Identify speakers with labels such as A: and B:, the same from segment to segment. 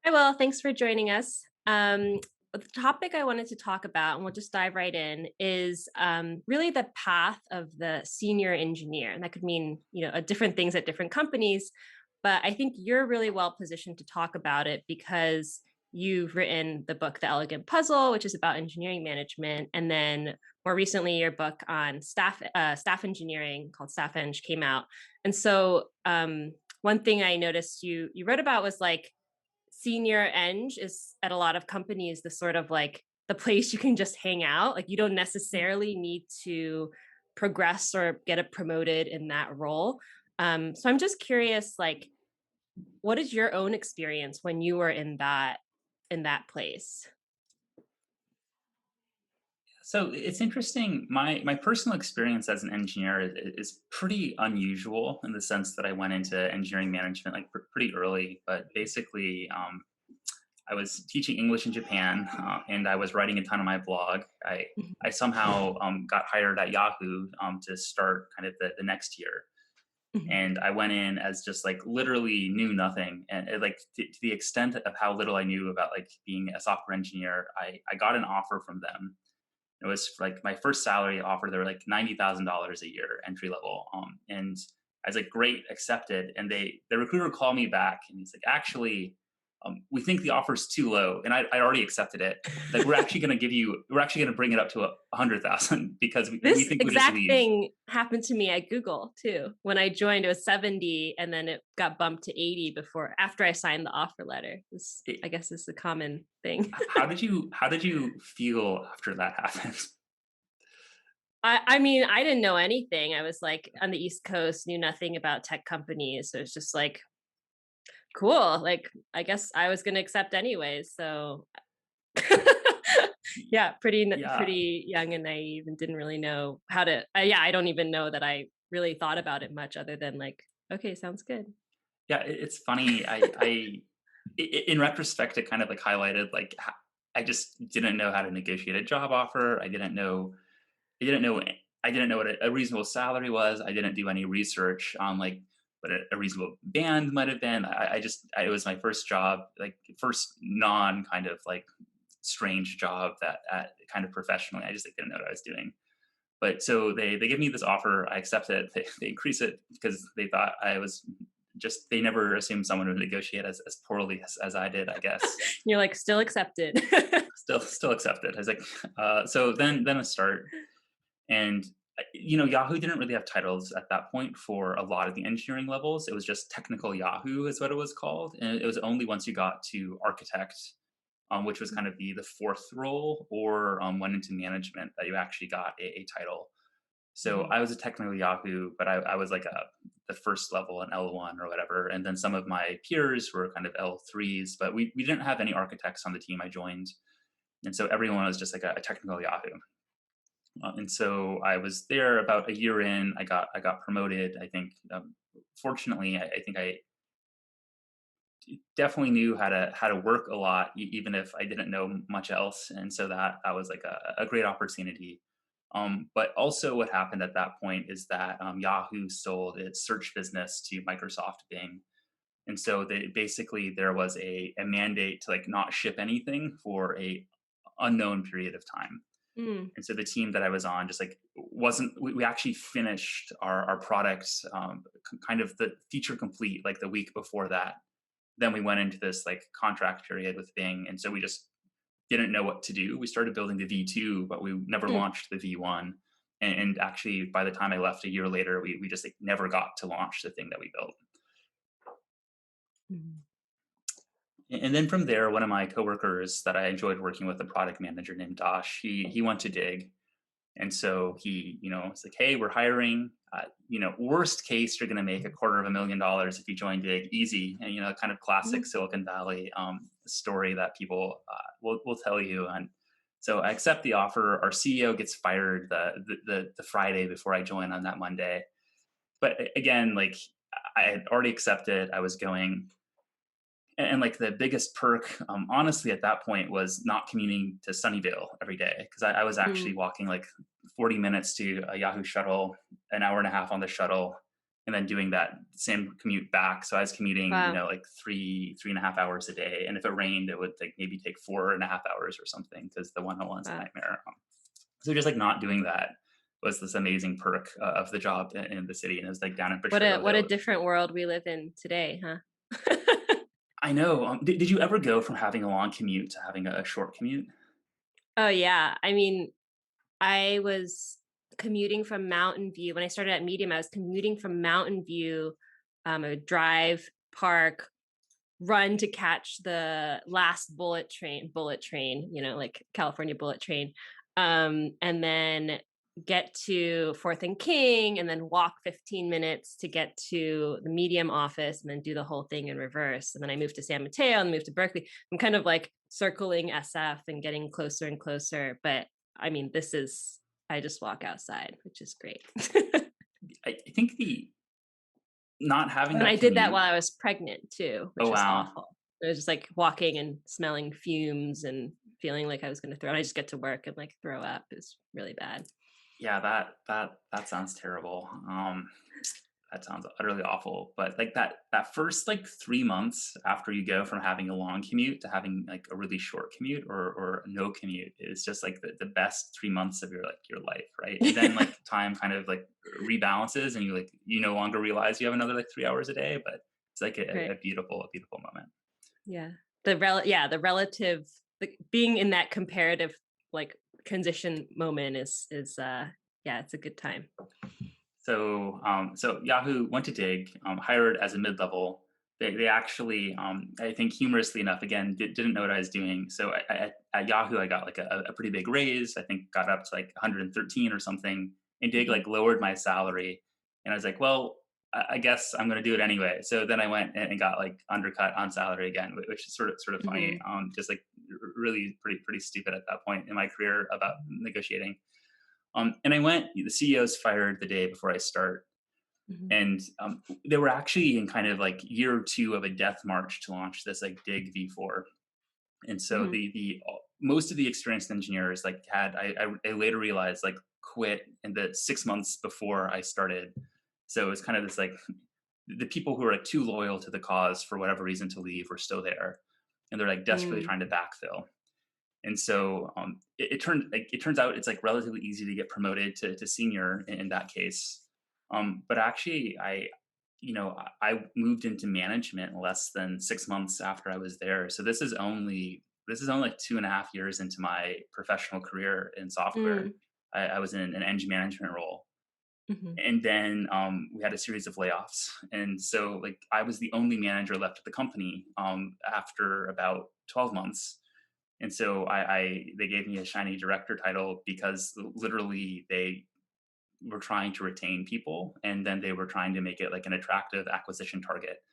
A: Hi, Will. Thanks for joining us. The topic I wanted to talk about, and we'll just dive right in, is really the path of the senior engineer. And that could mean, different things at different companies. But I think you're really well positioned to talk about it because you've written the book, The Elegant Puzzle, which is about engineering management. And then more recently, your book on staff engineering called Staff Eng came out. And so one thing I noticed you wrote about was like, senior eng is at a lot of companies the sort of like the place you can just hang out. Like you don't necessarily need to progress or get it promoted in that role. So I'm just curious, like, what is your own experience when you were in that place?
B: So it's interesting. My personal experience as an engineer is pretty unusual in the sense that I went into engineering management like pretty early. But basically, I was teaching English in Japan, and I was writing a ton on my blog. I somehow got hired at Yahoo to start kind of the next year, and I went in as just like literally knew nothing, and like to the extent of how little I knew about like being a software engineer, I got an offer from them. It was like my first salary offer. They were like $90,000 a year entry level. And I was like, great, accepted. And the recruiter called me back and he's like, actually, we think the offer's too low. And I already accepted it. Like, we're actually going to bring it up to 100,000 because we
A: This
B: think you'll just
A: exact
B: leave.
A: thing happened to me at Google too. When I joined, it was 70 and then it got bumped to 80 after I signed the offer letter. This,
B: It,
A: I guess, is the common thing.
B: how did you feel after that happened?
A: I mean, I didn't know anything. I was like on the East Coast, knew nothing about tech companies. So it's just like, cool. Like, I guess I was going to accept anyways. So yeah,
B: Yeah.
A: pretty young and naive and didn't really know how to, yeah, I don't even know that I really thought about it much other than like, okay, sounds good.
B: Yeah, it's funny. In retrospect, it kind of like highlighted like I just didn't know how to negotiate a job offer. I didn't know, I didn't know what a reasonable salary was. I didn't do any research on like what a reasonable band might have been. It was my first job, like first non kind of like strange job that kind of professionally. I just like didn't know what I was doing. But so they give me this offer. I accept it. They increase it because they thought I was just, they never assumed someone would negotiate as poorly as I did, I guess.
A: You're like, still accepted.
B: Still accepted. I was like, so then a start. And Yahoo didn't really have titles at that point for a lot of the engineering levels. It was just technical Yahoo is what it was called. And it was only once you got to architect, which was kind of the fourth role, or went into management, that you actually got a title. So
A: Mhm.
B: I was a technical Yahoo, but I was like the first level, an L1 or whatever. And then some of my peers were kind of L3s, but we didn't have any architects on the team I joined. And so everyone was just like a technical Yahoo. And so I was there about a year in. I got promoted. I think, fortunately, I think I definitely knew how to work a lot, even if I didn't know much else. And so that was like a great opportunity. But also, what happened at that point is that Yahoo sold its search business to Microsoft Bing, and so basically there was a mandate to like not ship anything for a unknown period of time.
A: Mm.
B: And so the team that I was on just like wasn't. We actually finished our product, kind of the feature complete, like the week before that. Then we went into this like contract period with Bing, and so we just didn't know what to do. We started building the V2, but we never
A: Mm.
B: launched the V1. And actually, by the time I left a year later, we just like never got to launch the thing that we built.
A: Mhm.
B: And then from there, one of my coworkers that I enjoyed working with, a product manager named Dosh, he went to Dig. And so he, it's like, hey, we're hiring. Worst case, you're going to make $250,000 if you join Dig. Easy, and kind of classic
A: Mhm.
B: Silicon Valley story that people will tell you. And so I accept the offer. Our CEO gets fired the Friday before I join on that Monday. But again, like I had already accepted. I was going. And like the biggest perk, honestly, at that point was not commuting to Sunnyvale every day, because I was actually
A: Mm.
B: walking like 40 minutes to a Yahoo shuttle, an hour and a half on the shuttle. and then doing that same commute back. So I was commuting,
A: Wow.
B: like 3.5 hours a day. And if it rained, it would like maybe take 4.5 hours or something because the 101's a
A: Wow.
B: nightmare. So just like not doing that was this amazing perk of the job in the city. And it was like down in Potrero
A: What a
B: Hill.
A: different world we live in today, huh?
B: I know. Did you ever go from having a long commute to having a short commute?
A: Oh, yeah. I mean, I was commuting from Mountain View. When I started at Medium, I was commuting from Mountain View. I would drive, park, run to catch the last bullet train, like California bullet train. And then get to Fourth and King and then walk 15 minutes to get to the Medium office and then do the whole thing in reverse. And then I moved to San Mateo and moved to Berkeley. I'm kind of like circling SF and getting closer and closer. But I mean, I just walk outside, which is great.
B: I think the not having
A: And I
B: that
A: did that
B: commute.
A: while I was pregnant too,
B: Oh
A: which was
B: wow.
A: awful. It was just like walking and smelling fumes and feeling like I was gonna throw and I just get to work and like throw up is really bad.
B: Yeah, that sounds terrible. That sounds utterly awful. But like that first like 3 months after you go from having a long commute to having like a really short commute or no commute is just like the best 3 months of your life, right? And then like time kind of like rebalances and you no longer realize you have another like 3 hours a day, but it's like
A: Right.
B: a beautiful moment.
A: Yeah. The relative being in that comparative like transition moment is yeah, it's a good time.
B: So Yahoo went to Dig, hired as a mid-level. They actually, I think humorously enough, again, didn't know what I was doing. So at Yahoo, I got like a pretty big raise. I think got up to like 113 or something. And Dig
A: Mhm.
B: like lowered my salary. And I was like, well, I guess I'm going to do it anyway. So then I went and got like undercut on salary again, which is sort of funny.
A: Mhm.
B: Just like really pretty stupid at that point in my career about negotiating. And I went. The CEO's fired the day before I start,
A: Mhm.
B: and they were actually in kind of like year two of a death march to launch this like Dig V4. And so
A: Mhm.
B: the most of the experienced engineers like had I later realized like quit in the 6 months before I started. So it's kind of this like the people who are like too loyal to the cause for whatever reason to leave were still there, and they're like desperately
A: Mm.
B: trying to backfill. And so it turns out it's like relatively easy to get promoted to senior in that case. But actually, I moved into management less than 6 months after I was there. So this is only like 2.5 years into my professional career in software.
A: Mm.
B: I was in an engine management role,
A: Mhm.
B: and then we had a series of layoffs, and so like I was the only manager left at the company after about 12 months. And so they gave me a shiny director title because literally they were trying to retain people, and then they were trying to make it like an attractive acquisition target.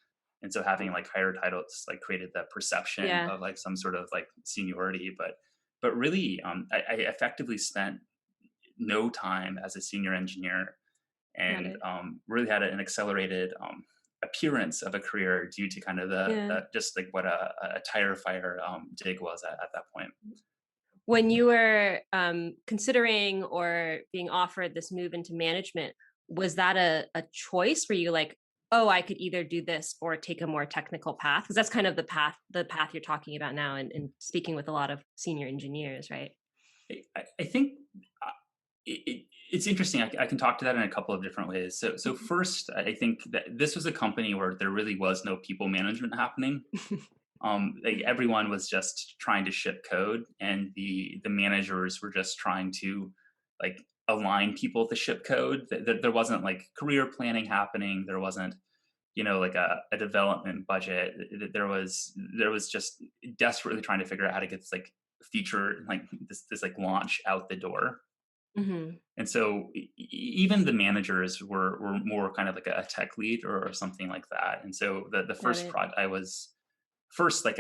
B: And so having like higher titles like created the perception
A: Yeah,
B: of like some sort of like seniority, but really I effectively spent no time as a senior engineer,
A: got
B: and
A: it.
B: really had an accelerated appearance of a career due to kind of
A: Yeah.
B: the just like what a tire fire Dig was at that point.
A: When you were considering or being offered this move into management, was that a choice? Were you like, oh, I could either do this or take a more technical path? Because that's kind of the path you're talking about now, and speaking with a lot of senior engineers, right?
B: I think uh, it's interesting. I can talk to that in a couple of different ways. So
A: Mhm.
B: first, I think that this was a company where there really was no people management happening. Like everyone was just trying to ship code, and the managers were just trying to like align people to ship code. There wasn't like career planning happening. There wasn't like a development budget. There was just desperately trying to figure out how to get this like feature like this like launch out the door.
A: Mhm.
B: And so even the managers were more kind of like a tech lead or something like that. And so the
A: Got
B: first
A: it.
B: project I was first like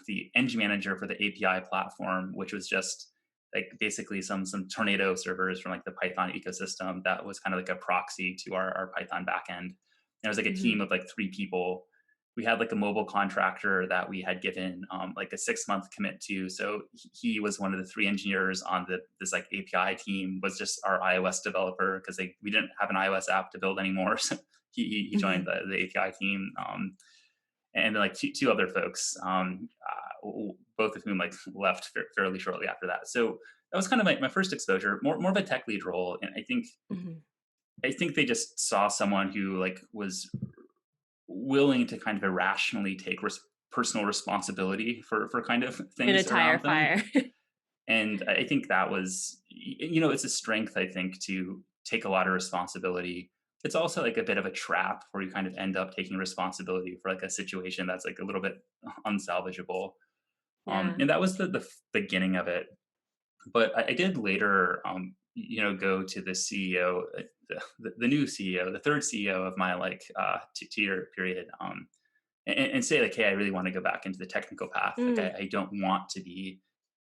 B: the engine manager for the API platform, which was just like basically some Tornado servers from like the Python ecosystem that was kind of like a proxy to our Python backend. And it was like a team
A: Mhm.
B: of like 3 people. We had like a mobile contractor that we had given like a 6 month commit to. So he was one of the 3 engineers on this like API team, was just our iOS developer because we didn't have an iOS app to build anymore. he joined
A: Mhm.
B: the API team, and then like two other folks, both of whom like left fairly shortly after that. So that was kind of my first exposure, more of a tech lead role, and
A: Mhm.
B: I think they just saw someone who like was willing to kind of irrationally take personal responsibility for kind of
A: In a
B: things
A: tire
B: around them.
A: fire.
B: And I think that was, it's a strength, I think, to take a lot of responsibility. It's also like a bit of a trap where you kind of end up taking responsibility for like a situation that's like a little bit unsalvageable.
A: Yeah.
B: And that was the beginning of it. But I did later, go to the CEO, the new CEO, the third CEO of my like 2 year period, and say like, hey, I really want to go back into the technical path. Like,
A: Mm,
B: I don't want to be.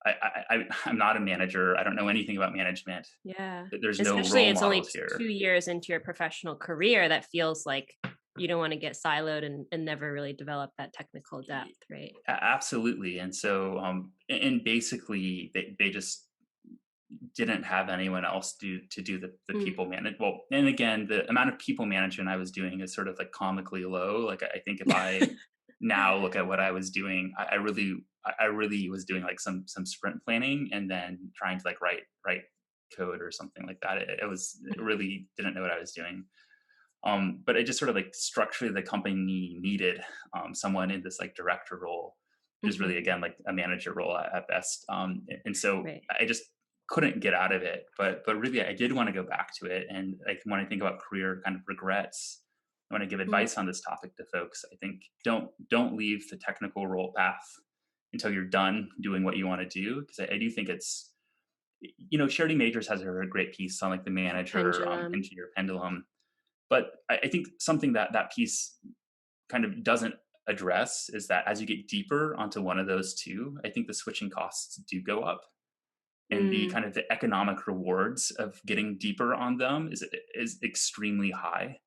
B: I'm not a manager. I don't know anything about management.
A: yeah.
B: There's no
A: Especially
B: role
A: it's only
B: models here.
A: 2 years into your professional career that feels like you don't wanna get siloed and never really develop that technical depth, right?
B: Absolutely. And so, and basically, they just didn't have anyone else to do the
A: Mm.
B: people manage. Well, and again, the amount of people management I was doing is sort of like comically low. Like I think if I now look at what I was doing, I really was doing like some sprint planning and then trying to like write code or something like that. It
A: Mhm.
B: really didn't know what I was doing. But it just sort of like structurally the company needed someone in this like director role, which is really
A: Mhm.
B: again like a manager role at best. And so
A: Right.
B: I just couldn't get out of it. But really, I did want to go back to it. And like when I think about career kind of regrets, I want to give
A: Mm.
B: advice on this topic to folks. I think don't leave the technical role path until you're done doing what you want to do, because I do think it's, Charity Majors has a great piece on like the
A: The
B: manager
A: pendulum.
B: engineer pendulum, but I think something that piece kind of doesn't address is that as you get deeper onto one of those two, I think the switching costs do go up, and the
A: Mm.
B: kind of the economic rewards of getting deeper on them is extremely high.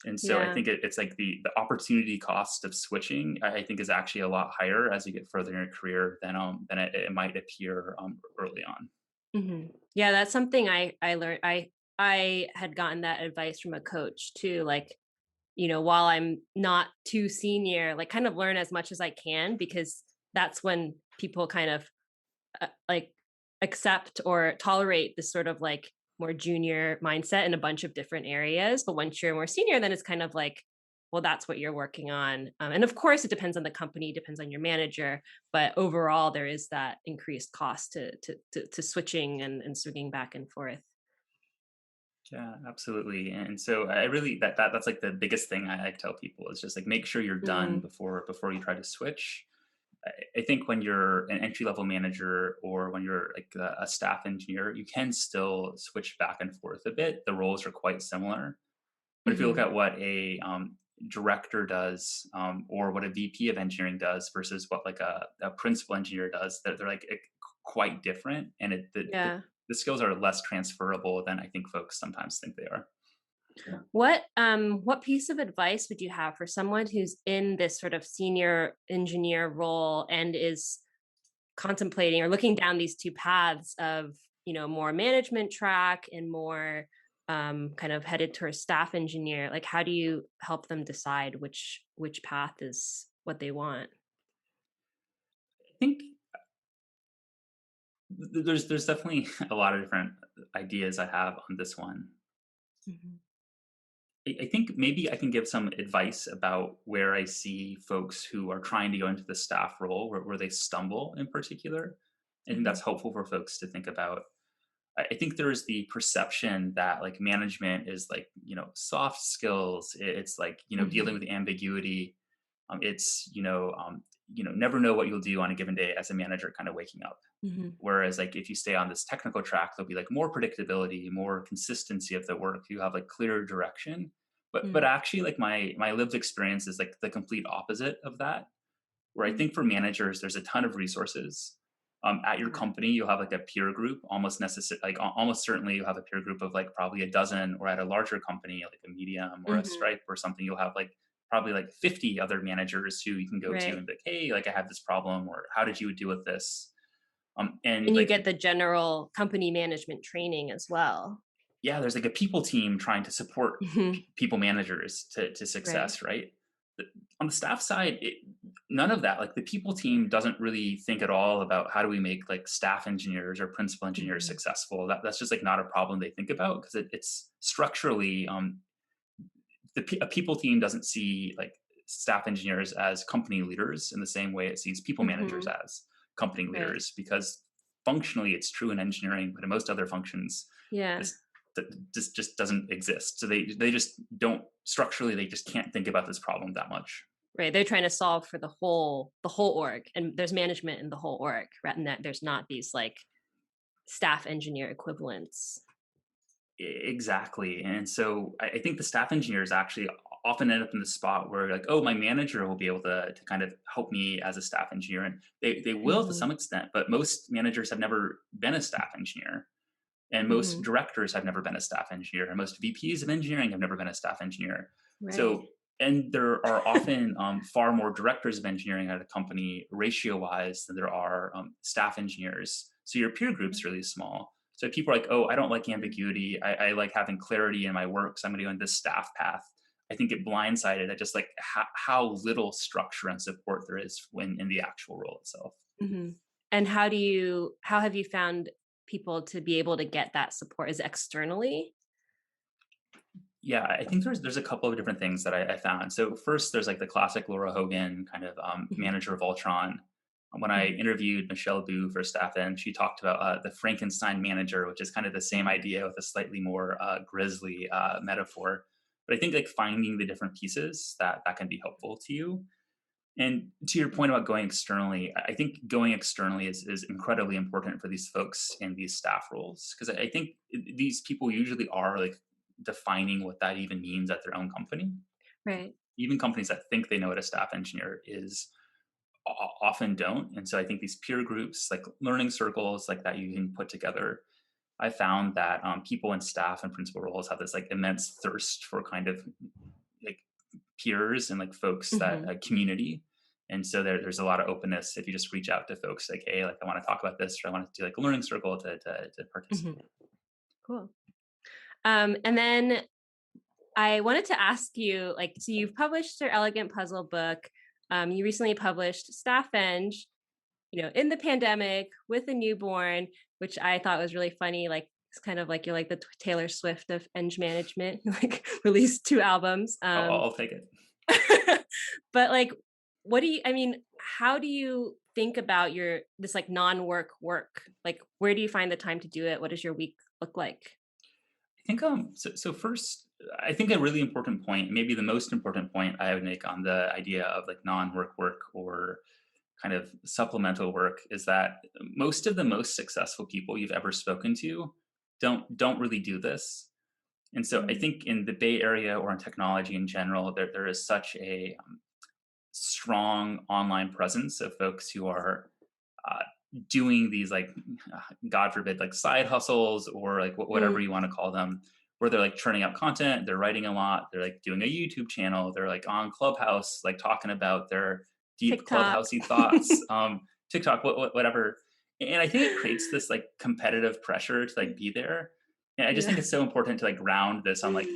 B: And so I
A: Yeah.
B: think it's like the opportunity cost of switching, I think, is actually a lot higher as you get further in your career than it might appear early on.
A: Mhm. Yeah, that's something I learned. I had gotten that advice from a coach too, like, while I'm not too senior, like kind of learn as much as I can because that's when people kind of like accept or tolerate this sort of like more junior mindset in a bunch of different areas. But once you're more senior, then it's kind of like, well, that's what you're working on. And of course, it depends on the company, depends on your manager. But overall, there is that increased cost to switching and swinging back and forth.
B: Yeah, absolutely. And so I really that's like the biggest thing I tell people is just like make sure you're done
A: Mm,
B: before you try to switch. I think when you're an entry level manager or when you're like a staff engineer, you can still switch back and forth a bit. The roles are quite similar. But if you look
A: hmm.
B: at what a director does, or what a VP of engineering does versus what like a principal engineer does, they're like quite different, and
A: Yeah.
B: the skills are less transferable than I think folks sometimes think they are.
A: What piece of advice would you have for someone who's in this sort of senior engineer role and is contemplating or looking down these two paths of, more management track and more kind of headed towards staff engineer? Like, how do you help them decide which path is what they want?
B: I think there's definitely a lot of different ideas I have on this one.
A: Mhm.
B: I think maybe I can give some advice about where I see folks who are trying to go into the staff role where they stumble in particular. I think
A: Mhm.
B: that's helpful for folks to think about. I think there's the perception that like management is like, soft skills. It's like, dealing
A: Mhm.
B: with ambiguity. It's, never know what you'll do on a given day as a manager kind of waking up.
A: Mhm.
B: Whereas like if you stay on this technical track, there'll be like more predictability, more consistency of the work. You have like clear direction. But
A: Mm.
B: actually like my lived experience is like the complete opposite of that. Where I
A: Mm.
B: think for managers, there's a ton of resources. At your
A: Yeah.
B: company, you'll have like a peer group, almost certainly you'll have a peer group of like probably a dozen, or at a larger company like a Medium or a
A: Mhm.
B: Stripe or something, you'll have like probably like 50 other managers who you can go to
A: Right.
B: and be like, hey, like I have this problem, or how did you deal with this? And
A: And you
B: like
A: get the general company management training as well.
B: yeah, there's like a people team trying to support
A: Hmm.
B: people managers to
A: Right.
B: success, right? But on the staff side, none of that. Like the people team doesn't really think at all about how do we make like staff engineers or principal engineers
A: Hmm.
B: successful. That's just like not a problem they think about because it's structurally a people team doesn't see like staff engineers as company leaders in the same way it sees people managers
A: Hmm.
B: as company
A: Right.
B: leaders because functionally it's true in engineering, but in most other functions,
A: Yeah.
B: this that just doesn't exist. So they just don't structurally they just can't think about this problem that much.
A: Right. They're trying to solve for the whole org, and there's management in the whole org, rather than that there's not these like staff engineer equivalents.
B: Exactly. And so I think the staff engineers actually often end up in the spot where like, oh, my manager will be able to kind of help me as a staff engineer. And they will to
A: Hmm.
B: some extent, but most managers have never been a staff engineer. And most
A: Hmm.
B: directors have never been a staff engineer. And most VPs of engineering have never been a staff engineer.
A: Right.
B: So, and there are often far more directors of engineering at a company ratio wise than there are staff engineers. So your peer group's really small. So people are like, oh, I don't like ambiguity. I like having clarity in my work. So I'm going to go in this staff path. I think it blindsided at just like how little structure and support there is when in the actual role itself.
A: Hmm. And how have you found people to be able to get that support? Is it externally?
B: Yeah, I think there's a couple of different things that I found. So first, there's like the classic Laura Hogan kind of
A: Hmm.
B: manager of Ultron. When I
A: Hmm.
B: interviewed Michelle Bu for Staff N, she talked about the Frankenstein manager, which is kind of the same idea with a slightly more grisly metaphor. But I think like finding the different pieces that can be helpful to you. And to your point about going externally, I think going externally is incredibly important for these folks in these staff roles because I think these people usually are like defining what that even means at their own company.
A: Right.
B: Even companies that think they know what a staff engineer is often don't. And so I think these peer groups, like learning circles, like that you can put together. I found that people in staff and principal roles have this like immense thirst for kind of like peers and like folks that
A: Hmm.
B: community. And so there's a lot of openness if you just reach out to folks like, hey, like I want to talk about this, or I want to do like a learning circle to
A: Hmm.
B: participate.
A: Cool. And then I wanted to ask you, like, so you've published your Elegant Puzzle book. You recently published Staff Eng, in the pandemic with a newborn, which I thought was really funny. Like, it's kind of like you're like the Taylor Swift of Eng management, like released two albums.
B: I'll take it.
A: But like, I mean, how do you think about this like non-work work? Like, where do you find the time to do it? What does your week look like?
B: I think so first I think a really important point, maybe the most important point I would make on the idea of like non-work work or kind of supplemental work is that most of the most successful people you've ever spoken to don't really do this. And so I
A: Mm.
B: think in the Bay Area or in technology in general, there is such a strong online presence of folks who are uh, doing these like God forbid like side hustles or like whatever
A: Mm.
B: you want to call them, where they're like churning out content, they're writing a lot, they're like doing a YouTube channel, they're like on Clubhouse, like talking about their deep
A: TikTok.
B: clubhousey thoughts, TikTok, whatever. And I think it creates this like competitive pressure to like be there. And I just think
A: Yeah.
B: it's so important to like ground this on like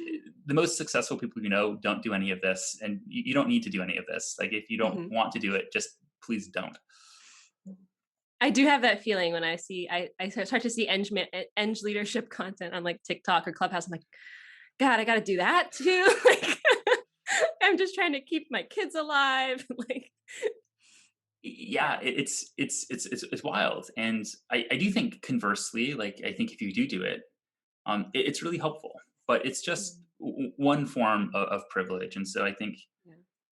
B: the most successful people you know don't do any of this, and you don't need to do any of this. Like if you don't
A: Mhm.
B: want to do it, just please don't.
A: I do have that feeling when I start to see Eng leadership content on like TikTok or Clubhouse. I'm like, God, I got to do that too. Like, I'm just trying to keep my kids alive. Like,
B: Yeah,
A: yeah.
B: it's wild, and I do think conversely, like I think if you do it, it's really helpful, but it's just
A: Mm.
B: one form of privilege. And so I think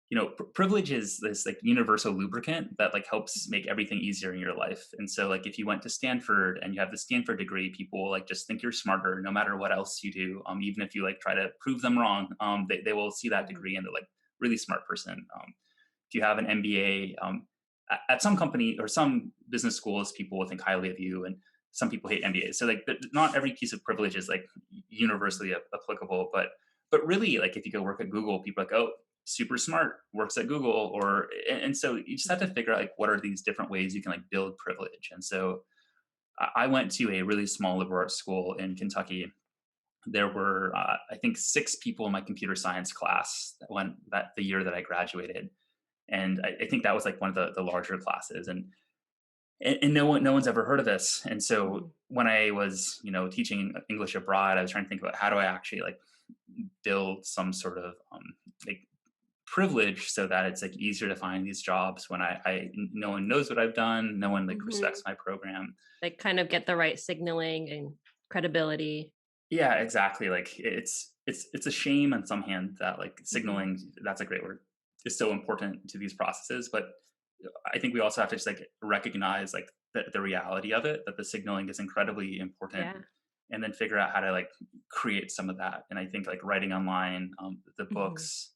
A: Yeah.
B: privilege is this like universal lubricant that like helps
A: Mhm.
B: make everything easier in your life. And so like if you went to Stanford and you have the Stanford degree, people will like just think you're smarter no matter what else you do. Even if you like try to prove them wrong, they will see that
A: Mhm.
B: degree and they're like really smart person. If you have an MBA, at some company or some business schools, people will think highly of you, and some people hate MBAs. So like, not every piece of privilege is like universally applicable, but really, like if you go work at Google, people are like, oh, super smart, works at Google, or and so you just have to
A: Mhm.
B: figure out like what are these different ways you can like build privilege. And so I went to a really small liberal arts school in Kentucky, there were I think 6 people in my computer science class that went that the year that I graduated, and I think that was like one of the larger classes, and no one's ever heard of this. And so
A: Mhm.
B: when I was teaching English abroad, I was trying to think about how do I actually like build some sort of like privilege so that it's like easier to find these jobs when no one knows what I've done, no one like respects
A: Mhm.
B: my program.
A: Like, kind of get the right signaling and credibility.
B: Yeah, exactly. Like it's a shame on some hand that like
A: Mhm.
B: signaling, that's a great word, is so important to these processes. But I think we also have to just like recognize like the reality of it, that the signaling is incredibly important,
A: Yeah.
B: and then figure out how to like create some of that. And I think like writing online, the
A: Mhm.
B: books,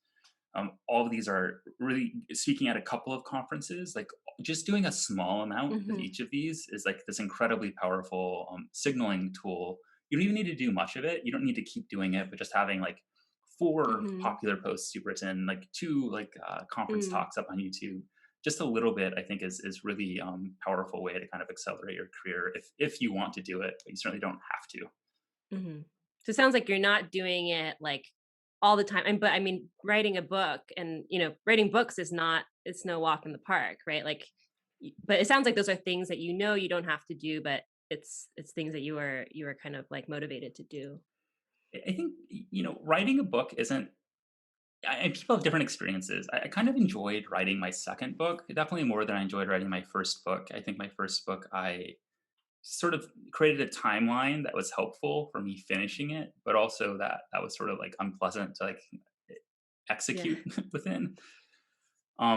B: all of these are really speaking at a couple of conferences. Like just doing a small amount of
A: Mhm.
B: each of these is like this incredibly powerful signaling tool. You don't even need to do much of it. You don't need to keep doing it, but just having like 4
A: Mhm.
B: popular posts you've written, like 2 like conference
A: Mm.
B: talks up on YouTube, just a little bit, I think is really powerful way to kind of accelerate your career if you want to do it, but you certainly don't have to.
A: Mhm. So it sounds like you're not doing it, like, all the time, and but, I mean, writing a book and, writing books is not it's no walk in the park, right? Like, but it sounds like those are things that you don't have to do, but it's things that you are kind of, like, motivated to do.
B: I think writing a book isn't. And people have different experiences. I kind of enjoyed writing my second book, definitely more than I enjoyed writing my first book. I think my first book, I sort of created a timeline that was helpful for me finishing it, but also that was sort of like unpleasant to like
A: Yeah.
B: execute within.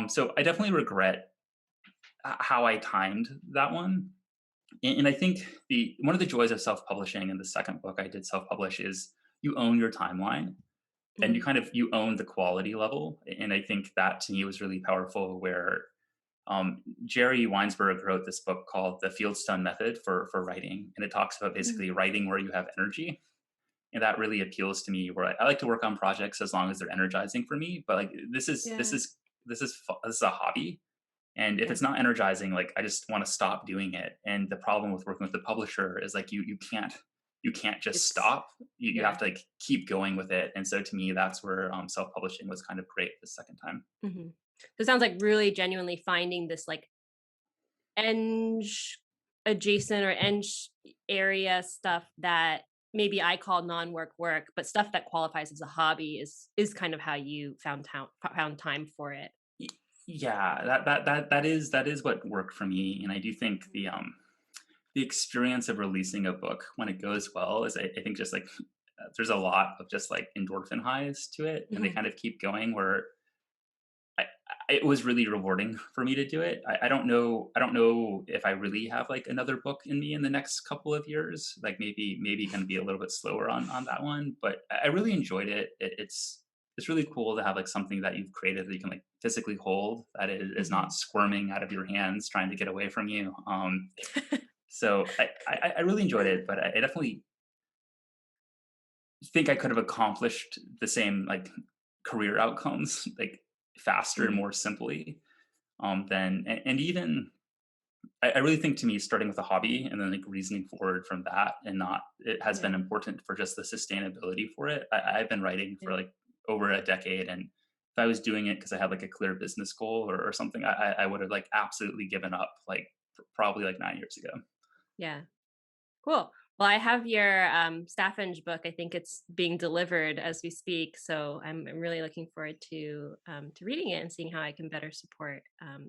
B: So I definitely regret how I timed that one. And I think the one of the joys of self-publishing in the second book I did self-publish is you own your timeline, and
A: Mhm.
B: you own the quality level. And I think that to me was really powerful, where Jerry Weinsberg wrote this book called The Fieldstone Method for writing, and it talks about
A: Mm.
B: basically writing where you have energy. And that really appeals to me, where I like to work on projects as long as they're energizing for me, but like
A: Yeah.
B: this is a hobby, and if
A: Yeah.
B: it's not energizing, like I just want to stop doing it. And the problem with working with the publisher is like you can't just
A: It's
B: stop. You have
A: yeah.
B: to like keep going with it. And so to me, that's where self-publishing was kind of great the second time.
A: Mhm. So it sounds like really genuinely finding this, like, eng adjacent or eng area stuff that maybe I call non-work work, but stuff that qualifies as a hobby is kind of how you found time for it.
B: Y- Yeah, that is what worked for me. And I do think the experience of releasing a book when it goes well is I think just like there's a lot of just like endorphin highs to it, and they
A: Mhm.
B: kind of keep going, where I, it was really rewarding for me to do it. I don't know if I really have like another book in me in the next couple of years. Like maybe going to be a little bit slower on that one, but I really enjoyed it. It's really cool to have like something that you've created that you can like physically hold, that is not
A: Mhm.
B: squirming out of your hands trying to get away from you. So I really enjoyed it, but I definitely think I could have accomplished the same like career outcomes like faster and
A: Mhm.
B: more simply. Then and even I really think to me starting with a hobby and then like reasoning forward from that, and not it has been
A: Yeah,
B: important for just the sustainability for it. I've been writing for
A: yeah.
B: like over a decade, and if I was doing it because I had like a clear business goal or something, I would have like absolutely given up like probably like 9 years ago.
A: Yeah. Cool. Well, I have your staff eng book. I think it's being delivered as we speak, so I'm really looking forward to reading it and seeing how I can better support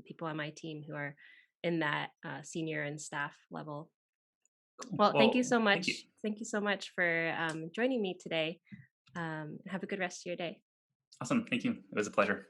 A: people on my team who are in that senior and staff level.
B: Cool.
A: Well, thank you
B: Well,
A: so
B: thank you.
A: much. Thank you so much for joining me today. Have a good rest of your day.
B: Awesome. Thank you. It was a pleasure.